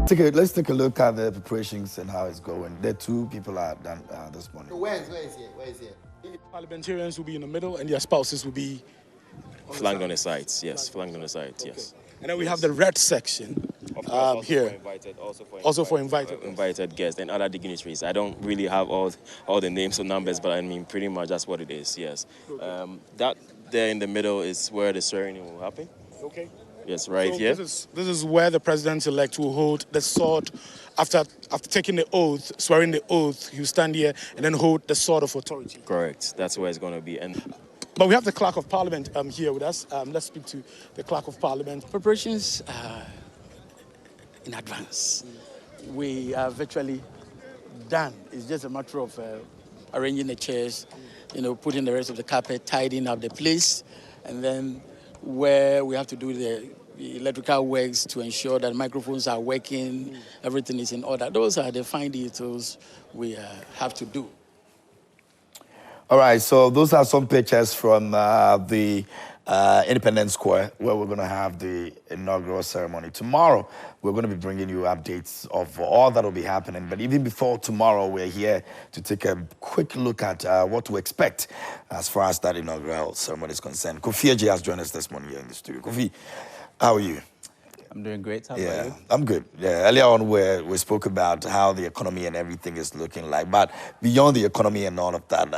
Let's take a look at the preparations and how it's going. The two people are done this morning. So where is here? Parliamentarians will be in the middle and their spouses will be flanked on the sides, yes. Flanked on the sides, okay. Yes. And then we have the red section here. Also for invited guests and other dignitaries. I don't really have all the names or numbers, but I mean pretty much that's what it is, yes. Okay. That there in the middle is where the ceremony will happen. Okay. Yes, right so here. This is where the president-elect will hold the sword. After taking the oath, swearing the oath, you stand here and then hold the sword of authority. Correct. That's where it's going to be. But we have the Clerk of Parliament here with us. Let's speak to the Clerk of Parliament. Preparations are in advance. We are virtually done. It's just a matter of arranging the chairs, putting the rest of the carpet, tidying up the place, and then where we have to do the electrical works to ensure that microphones are working, everything is in order. Those are the fine details we have to do. All right, so those are some pictures from the Independence Square where we're going to have the inaugural ceremony. Tomorrow, we're going to be bringing you updates of all that will be happening. But even before tomorrow, we're here to take a quick look at what to expect as far as that inaugural ceremony is concerned. Kofi Eji has joined us this morning here in the studio. Kofi, how are you? I'm doing great. How about you? I'm good. Yeah, earlier on we spoke about how the economy and everything is looking like. But beyond the economy and all of that,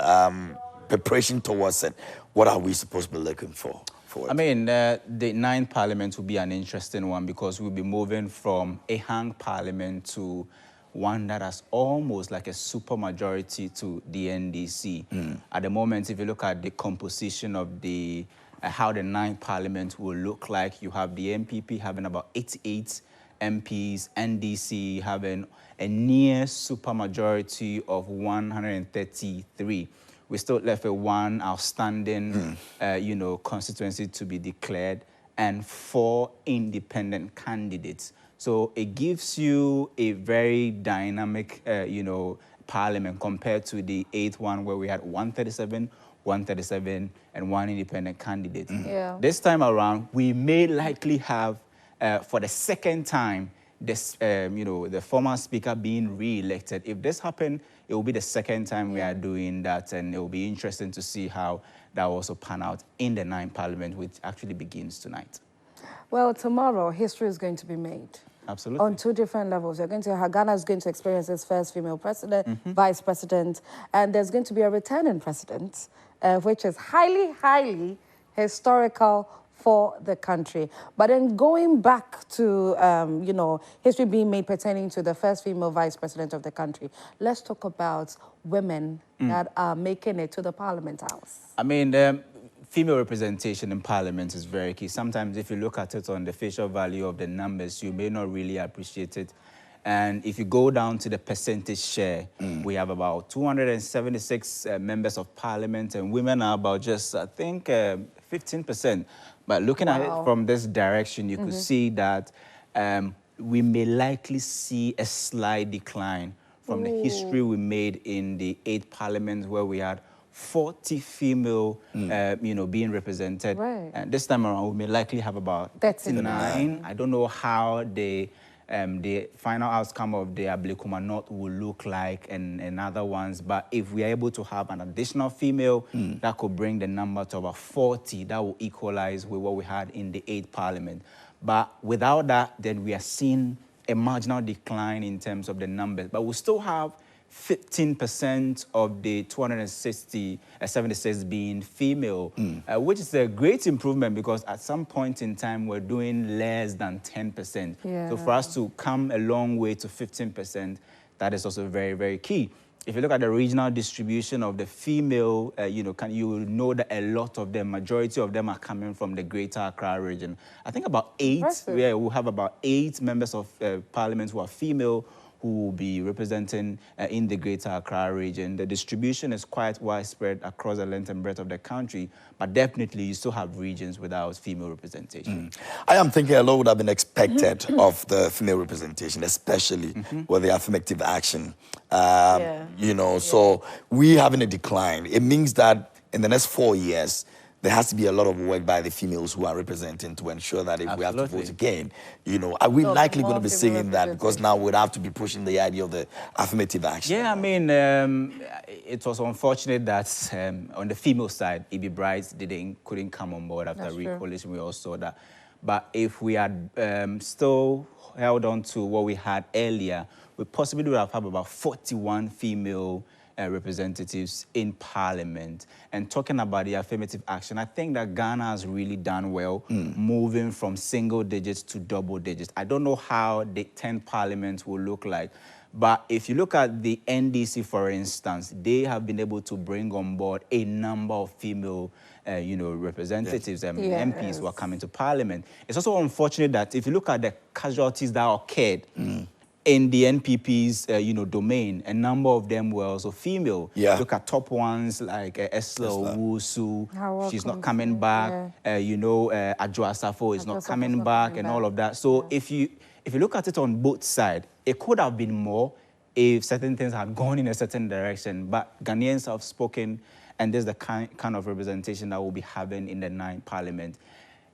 preparation towards it, what are we supposed to be looking for? I mean, the 9th Parliament will be an interesting one because we'll be moving from a hung Parliament to one that has almost like a supermajority to the NDC. At the moment, if you look at the composition of the how the 9th Parliament will look like, you have the MPP having about 88 MPs, NDC having a near supermajority of 133. We're still left with one outstanding, constituency to be declared and 4 independent candidates. So it gives you a very dynamic, parliament compared to the 8th one where we had 137, and 1 independent candidate. Yeah. This time around, we may likely have, for the second time, this, the former speaker being re-elected. If this happened, it will be the second time we are doing that, and it will be interesting to see how that will also pan out in the 9th Parliament, which actually begins tonight. Well, tomorrow, history is going to be made. Absolutely. On 2 different levels. Ghana is going to experience its first female president, vice president, and there's going to be a returning president, which is highly, highly historical for the country. But then going back to, history being made pertaining to the first female vice president of the country, let's talk about women that are making it to the Parliament House. I mean, female representation in Parliament is very key. Sometimes if you look at it on the facial value of the numbers, you may not really appreciate it. And if you go down to the percentage share, we have about 276 members of Parliament, and women are about just, I think, 15%. But looking at it from this direction, you could see that we may likely see a slight decline from the history we made in the 8th Parliament, where we had 40 female, being represented. Right. And this time around, we may likely have about 39. I don't know how the final outcome of the Ablekuma North will look like and other ones. But if we are able to have an additional female, that could bring the number to about 40. That will equalize with what we had in the 8th Parliament. But without that, then we are seeing a marginal decline in terms of the numbers. But we still have 15% of the 276 being female, which is a great improvement because at some point in time, we're doing less than 10%. Yeah. So for us to come a long way to 15%, that is also very, very key. If you look at the regional distribution of the female, you will know that a lot of them, majority of them are coming from the Greater Accra region. I think about 8, we'll have about 8 members of Parliament who are female, who will be representing in the Greater Accra region. The distribution is quite widespread across the length and breadth of the country, but definitely you still have regions without female representation. I am thinking a lot would have been expected of the female representation, especially with the affirmative action. So we having a decline. It means that in the next 4 years, there has to be a lot of work by the females who are representing to ensure that if we have to vote again, you know, are we likely going to be seeing that? Because now we'd have to be pushing the idea of the affirmative action. Yeah, I mean, it was unfortunate that on the female side, E.B. Bright couldn't come on board after recoalition. We all saw that. But if we had still held on to what we had earlier, we possibly would have had about 41 female representatives in Parliament. And talking about the affirmative action, I think that Ghana has really done well moving from single digits to double digits. I don't know how the 10 parliaments will look like, but if you look at the NDC, for instance, they have been able to bring on board a number of female representatives and MPs who are coming to Parliament. It's also unfortunate that if you look at the casualties that occurred in the NPP's, domain, a number of them were also female. Look at top ones like Esla Owusu, she's not coming back. Adjoa Safo is not coming back, and all of that. So if you look at it on both sides, it could have been more if certain things had gone in a certain direction. But Ghanaians have spoken, and there's the kind of representation that we'll be having in the 9th Parliament.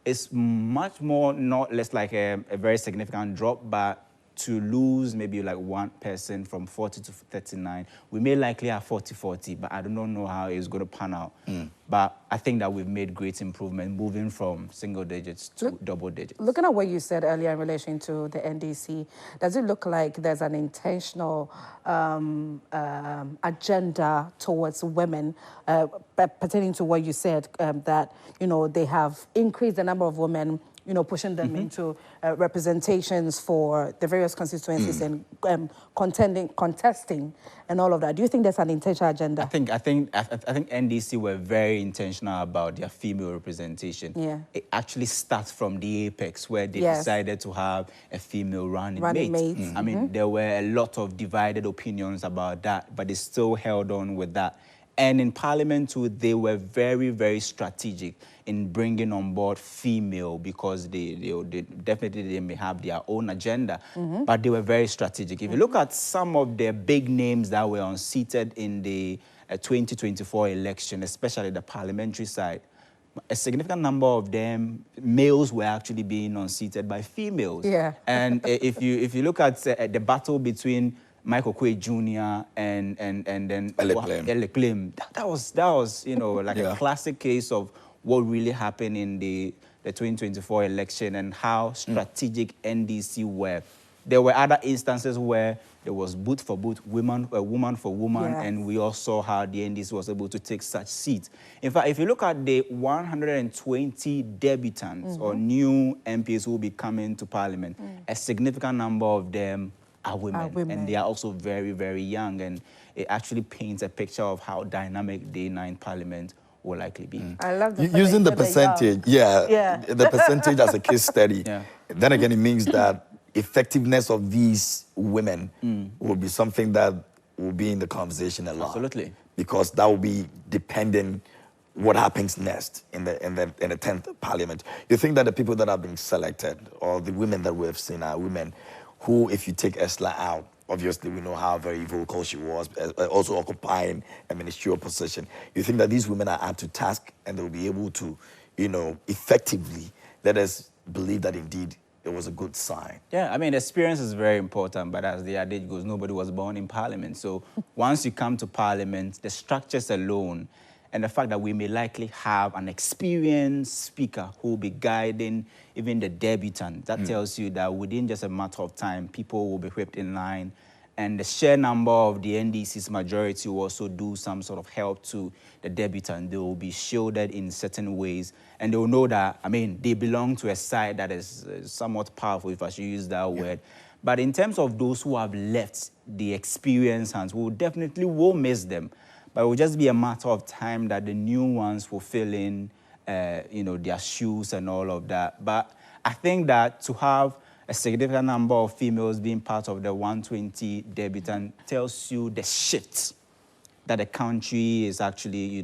It's much more, not less like a very significant drop, but to lose maybe like one person from 40 to 39, we may likely have 40-40, but I do not know how it's going to pan out. But I think that we've made great improvement moving from single digits to double digits. Looking at what you said earlier in relation to the NDC, does it look like there's an intentional agenda towards women pertaining to what you said, that, they have increased the number of women pushing them into representations for the various constituencies and contesting and all of that? Do you think there's an intentional agenda? I think NDC were very intentional about their female representation. It actually starts from the apex where they decided to have a female running mate. I mean, there were a lot of divided opinions about that, but they still held on with that. And in Parliament too, they were very, very strategic in bringing on board female, because they definitely may have their own agenda, but they were very strategic. If you look at some of the big names that were unseated in the 2024 election, especially the parliamentary side, a significant number of them, males, were actually being unseated by females. And if you look at the battle between Michael Quay Jr. and then Ele that was like a classic case of what really happened in the 2024 election and how strategic NDC were. There were other instances where there was boot for boot, woman for woman, and we all saw how the NDC was able to take such seats. In fact, if you look at the 120 debutants or new MPs who will be coming to Parliament, a significant number of them are women, and they are also very, very young, and it actually paints a picture of how dynamic the 9th Parliament will likely be. I love the using the percentage, the percentage as a case study. Then again, it means that effectiveness of these women will be something that will be in the conversation a lot. Absolutely, because that will be dependent what happens next in the 10th Parliament. You think that the people that have been selected, or the women that we have seen, are women who, if you take Esla out, obviously we know how very vocal she was, also occupying a ministerial position. You think that these women are up to task and they'll be able to, effectively let us believe that indeed it was a good sign? Yeah, I mean, experience is very important, but as the adage goes, nobody was born in Parliament. So once you come to Parliament, the structures alone and the fact that we may likely have an experienced speaker who will be guiding even the debutant, that tells you that within just a matter of time, people will be whipped in line. And the sheer number of the NDC's majority will also do some sort of help to the debutant. They will be shielded in certain ways, and they will know that, I mean, they belong to a side that is somewhat powerful, if I should use that word. But in terms of those who have left the experienced hands, we definitely will miss them. But it will just be a matter of time that the new ones will fill in, their shoes and all of that. But I think that to have a significant number of females being part of the 120 debutant tells you the shift that the country is actually,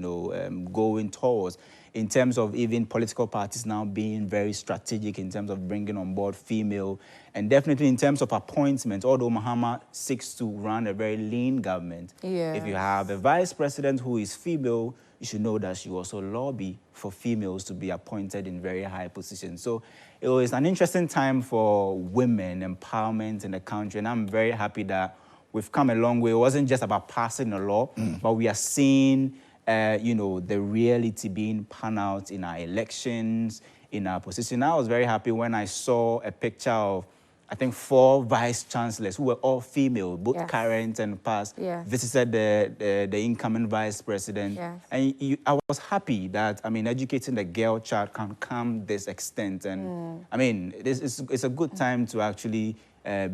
going towards, in terms of even political parties now being very strategic in terms of bringing on board female, and definitely in terms of appointments. Although Mahama seeks to run a very lean government, if you have a vice president who is female, you should know that she also lobby for females to be appointed in very high positions. So it was an interesting time for women empowerment in the country, and I'm very happy that we've come a long way. It wasn't just about passing a law, but we are seeing, you know, the reality being panned out in our elections, in our position. I was very happy when I saw a picture of, I think, 4 vice chancellors who were all female, both Yes. current and past, Yes. visited the incoming vice president. Yes. And I was happy that, I mean, educating the girl child can come this extent. And I mean, it's a good time to actually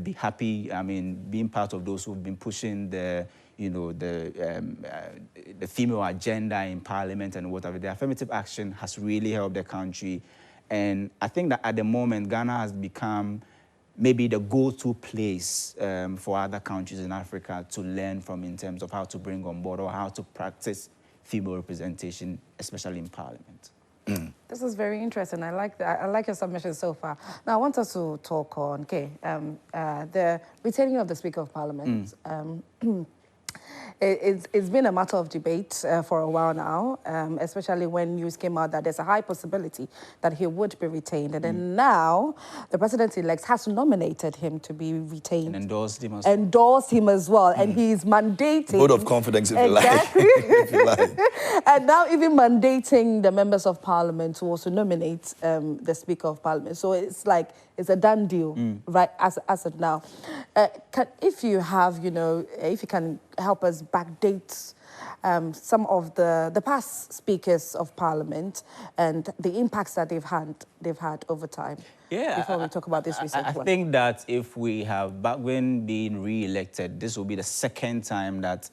be happy. I mean, being part of those who've been pushing the, you know, the female agenda in parliament and whatever. The affirmative action has really helped the country. And I think that at the moment, Ghana has become maybe the go-to place for other countries in Africa to learn from in terms of how to bring on board or how to practice female representation, especially in parliament. This is very interesting. I like that. I like your submission so far. Now, I want us to talk on, the retaining of the Speaker of Parliament. It's been a matter of debate for a while now, especially when news came out that there's a high possibility that he would be retained. And then now, the president-elect has nominated him to be retained. And endorsed him as well. And he's mandating... Vote of confidence, if exactly. you like. If you like. And now even mandating the members of parliament to also nominate the Speaker of Parliament. So it's like, it's a done deal, right, as of now. If you have, you know, if you can help us backdate some of the past speakers of parliament and the impacts that they've had over time. Yeah, before we talk about this recent one. I think that if we have Bagwin being re-elected, this will be the second time that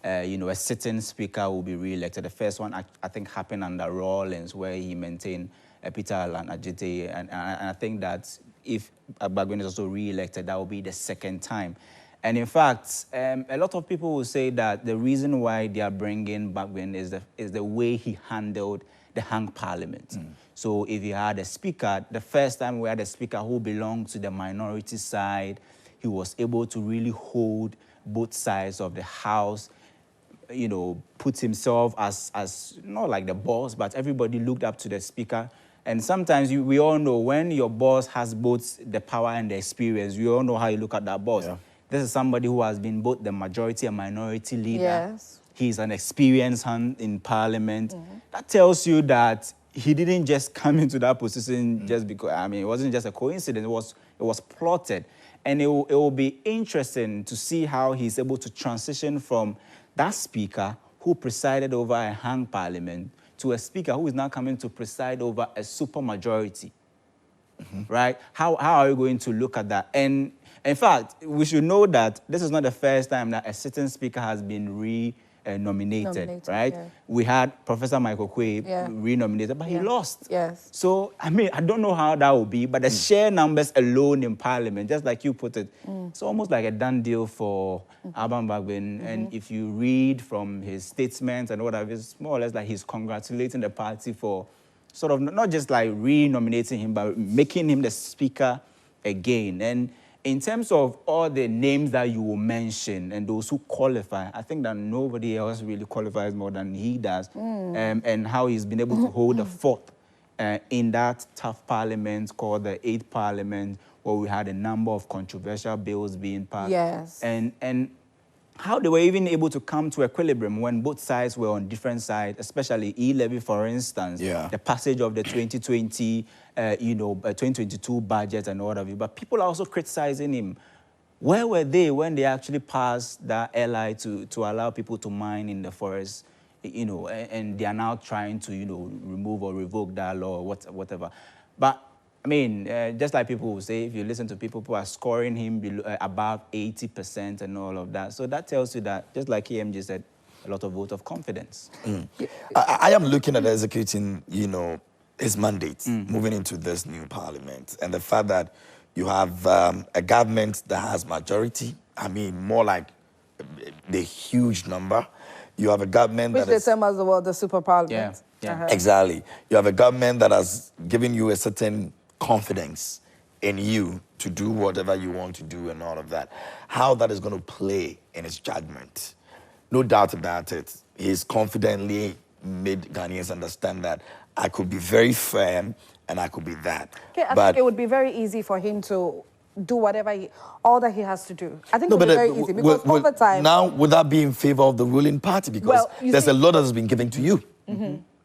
you know, a sitting speaker will be re-elected. The first one, I think, happened under Rawlings, where he maintained Peter Alan Ajite, and I think that if Bagwin is also re-elected, that will be the second time. And in fact, a lot of people will say that the reason why they are bringing Bagwin is the way he handled the hung parliament. So if you had a speaker, the first time we had a speaker who belonged to the minority side, he was able to really hold both sides of the house, you know, put himself as not like the boss, but everybody looked up to the speaker. And sometimes we all know when your boss has both the power and the experience, we all know how you look at that boss. Yeah. This is somebody who has been both the majority and minority leader. Yes. He's an experienced hand in parliament. That tells you that he didn't just come into that position just because, I mean, it wasn't just a coincidence, it was plotted. And it will be interesting to see how he's able to transition from that speaker who presided over a hung parliament to a speaker who is now coming to preside over a supermajority, right? How are you going to look at that? And in fact, we should know that this is not the first time that a sitting speaker has been nominated, right? Yeah. We had Professor Michael Quaye re-nominated, but he lost. Yes. So, I mean, I don't know how that will be, but the share numbers alone in Parliament, just like you put it, it's almost like a done deal for Alban Bagwin. And if you read from his statements and whatever, it's more or less like he's congratulating the party for sort of not just like re-nominating him, but making him the speaker again. And in terms of all the names that you will mention and those who qualify, I think that nobody else really qualifies more than he does. And how he's been able to hold the fort in that tough parliament called the 8th Parliament, where we had a number of controversial bills being passed. Yes. And how they were even able to come to equilibrium when both sides were on different sides, especially e-levy, for instance, the passage of the 2020, 2022 budget and all of it. But people are also criticizing him. Where were they when they actually passed that LI to allow people to mine in the forest, you know, and they are now trying to, you know, remove or revoke that law or whatever. But I mean, just like people will say, if you listen to people who are scoring him below, above 80% and all of that. So that tells you that, just like KMG said, a lot of vote of confidence. I am looking at executing, you know, his mandate, moving into this new parliament. And the fact that you have a government that has majority, I mean, more like the huge number. You have a government which that is... Which they term as well the super parliament. Exactly. You have a government that has given you a certain confidence in you to do whatever you want to do and all of that. How that is going to play in his judgment, no doubt about it. He's confidently made Ghanaians understand that I could be very firm and I could be that. Okay, I think it would be very easy for him to do all that he has to do. I think it would be very easy because over time... Now, would that be in favor of the ruling party? Because there's a lot that has been given to you.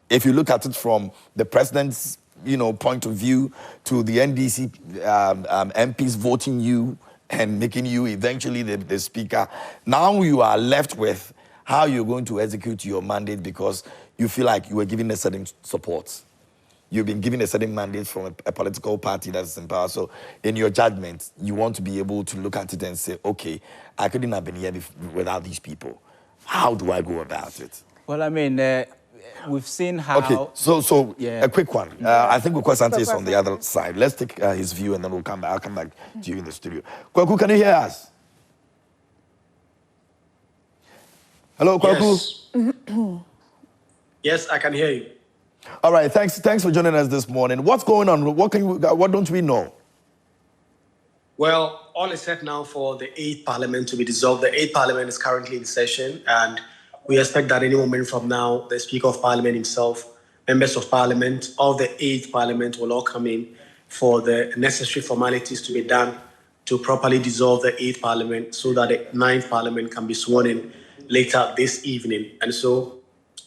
If you look at it from the president's, point of view to the NDC MPs voting you and making you eventually the speaker, now you are left with how you're going to execute your mandate because you feel like you were given a certain support. You've been given a certain mandate from a political party that's in power. So in your judgment, you want to be able to look at it and say, okay, I couldn't have been here without these people. How do I go about it? Well, I mean, we've seen how... Okay, so a quick one. I think Kwasante is on the other side. Let's take his view and then we'll come back. I'll come back to you in the studio. Kwaku, can you hear us? Hello, Kwaku? Yes, I can hear you. All right, thanks for joining us this morning. What's going on? What don't we know? Well, all is set now for the 8th Parliament to be dissolved. The 8th Parliament is currently in session, and we expect that any moment from now, the Speaker of Parliament himself, members of Parliament of the 8th Parliament will all come in for the necessary formalities to be done to properly dissolve the 8th Parliament so that the 9th Parliament can be sworn in later this evening. And so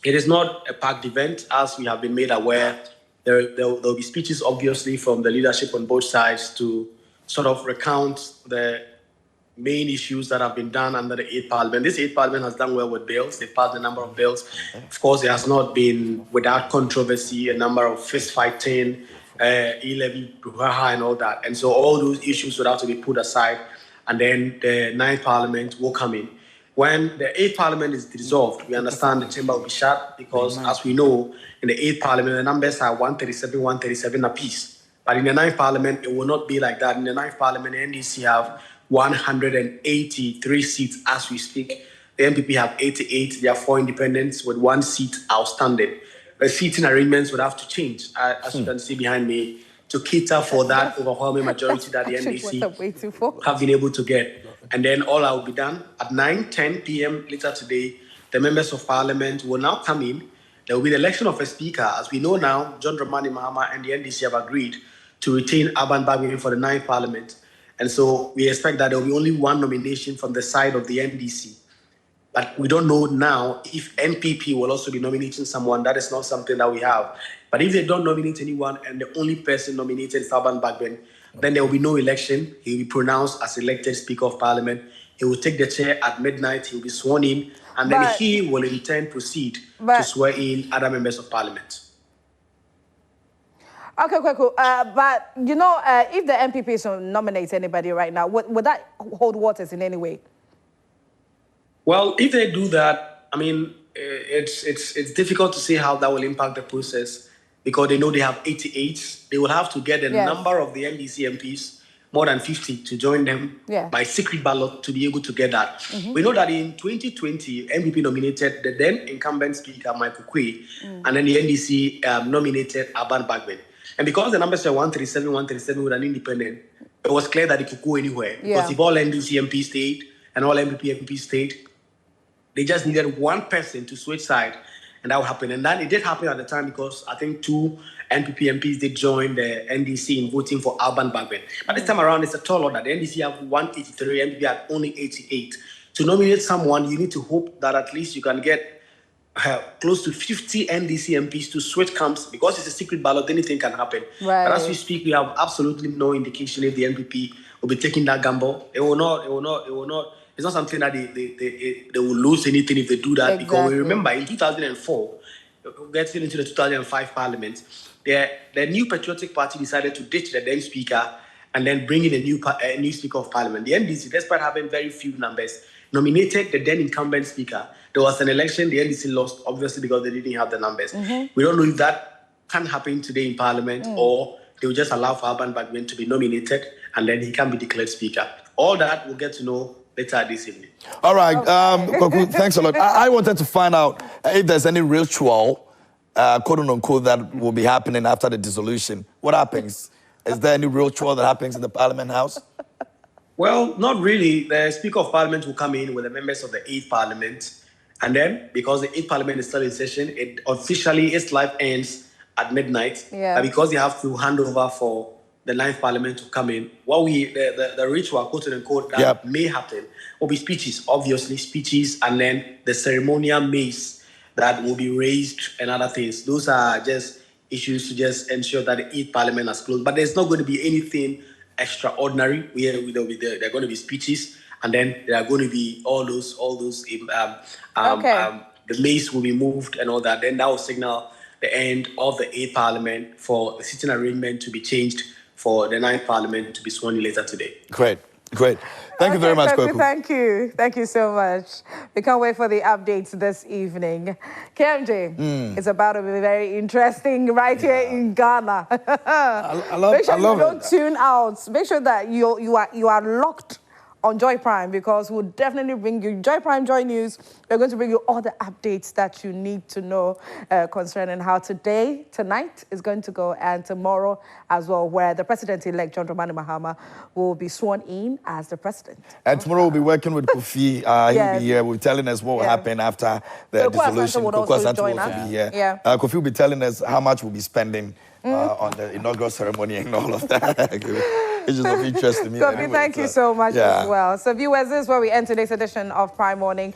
it is not a packed event, as we have been made aware. There'll be speeches, obviously, from the leadership on both sides to sort of recount the main issues that have been done under the 8th Parliament. This 8th Parliament has done well with bills. They've passed a number of bills. Of course, it has not been without controversy, a number of fist-fighting, e-levy, brouhaha, and all that. And so all those issues would have to be put aside, and then the 9th Parliament will come in. When the 8th Parliament is dissolved, we understand the chamber will be shut because, as we know, in the 8th Parliament, the numbers are 137 apiece. But in the 9th Parliament, it will not be like that. In the 9th Parliament, the NDC have 183 seats as we speak. The MPP have 88. There are 4 independents with 1 seat outstanding. The seating arrangements would have to change, as you can see behind me, to cater for that overwhelming majority that the NDC have been able to get. And then all that will be done at 9:10 p.m. later today. The members of Parliament will now come in. There will be the election of a speaker. As we know now, John Dramani Mahama and the NDC have agreed to retain Alban Bagbin for the 9th Parliament. And so we expect that there will be only 1 nomination from the side of the NDC. But we don't know now if NPP will also be nominating someone. That is not something that we have. But if they don't nominate anyone and the only person nominated is Alban Bagbin, then there will be no election. He will be pronounced as elected Speaker of Parliament. He will take the chair at midnight. He will be sworn in. And then he will in turn proceed to swear in other members of Parliament. Okay, cool. But, if the MPP nominates anybody right now, would that hold waters in any way? Well, if they do that, I mean, it's difficult to see how that will impact the process because they know they have 88. They will have to get a number of the NDC MPs, more than 50, to join them by secret ballot to be able to get that. We know that in 2020, MPP nominated the then incumbent Speaker, Michael Quay, and then the NDC nominated Alban Bagbin. And because the numbers were 137 with an independent, it was clear that it could go anywhere. Because if all NDC MPs stayed and all MPP MPs stayed, they just needed one person to switch side, and that would happen. And that it did happen at the time because I think 2 NPP MPs did join the NDC in voting for Alban Bagbin. But this time around, it's a tall order. The NDC have 183, NPP have only 88. To nominate someone, you need to hope that at least you can get close to 50 NDC MPs to switch camps. Because it's a secret ballot, anything can happen. Right. But as we speak, we have absolutely no indication if the NPP will be taking that gamble. It will not. It's not something that they will lose anything if they do that. Exactly. Because we remember in 2004, getting into the 2005 Parliament, the New Patriotic Party decided to ditch the then Speaker and then bring in a new Speaker of Parliament. The NDC, despite having very few numbers, nominated the then incumbent Speaker. There was an election, the NDC lost, obviously, because they didn't have the numbers. We don't know if that can happen today in Parliament or they will just allow for Alban Bagbin to be nominated and then he can be declared Speaker. All that we'll get to know later this evening. All right, Kwaku, thanks a lot. I wanted to find out if there's any ritual, quote unquote, that will be happening after the dissolution. What happens? Is there any ritual that happens in the Parliament House? Well, not really. The Speaker of Parliament will come in with the members of the 8th Parliament, And then, because the 8th Parliament is still in session, its life ends at midnight. Yeah. But because they have to hand over for the 9th Parliament to come in, the ritual, quote unquote, that may happen will be speeches, obviously speeches, and then the ceremonial mace that will be raised and other things. Those are just issues to just ensure that the 8th Parliament has closed. But there's not going to be anything extraordinary. There are going to be speeches, and then there are going to be all those. The mace will be moved and all that. Then that will signal the end of the 8th Parliament for the sitting arrangement to be changed for the 9th Parliament to be sworn in later today. Great. Thank you very much, Kweku. Thank you so much. We can't wait for the updates this evening. KMJ, it's about to be very interesting right here in Ghana. I love Make sure you don't it. tune out. Make sure that you are locked on Joy Prime, because we'll definitely bring you Joy Prime, Joy News. We're going to bring you all the updates that you need to know concerning how tonight is going to go, and tomorrow as well, where the president-elect John Dramani Mahama will be sworn in as the president. And tomorrow we'll be working with Kofi. He'll be here. We'll be telling us what will happen after the dissolution. Kofi will be here. Kofi will be telling us how much we'll be spending on the inaugural ceremony and all of that. It's just of interest to me. Kofi, thank you so much as well. So viewers, this is where we end today's edition of Prime Morning.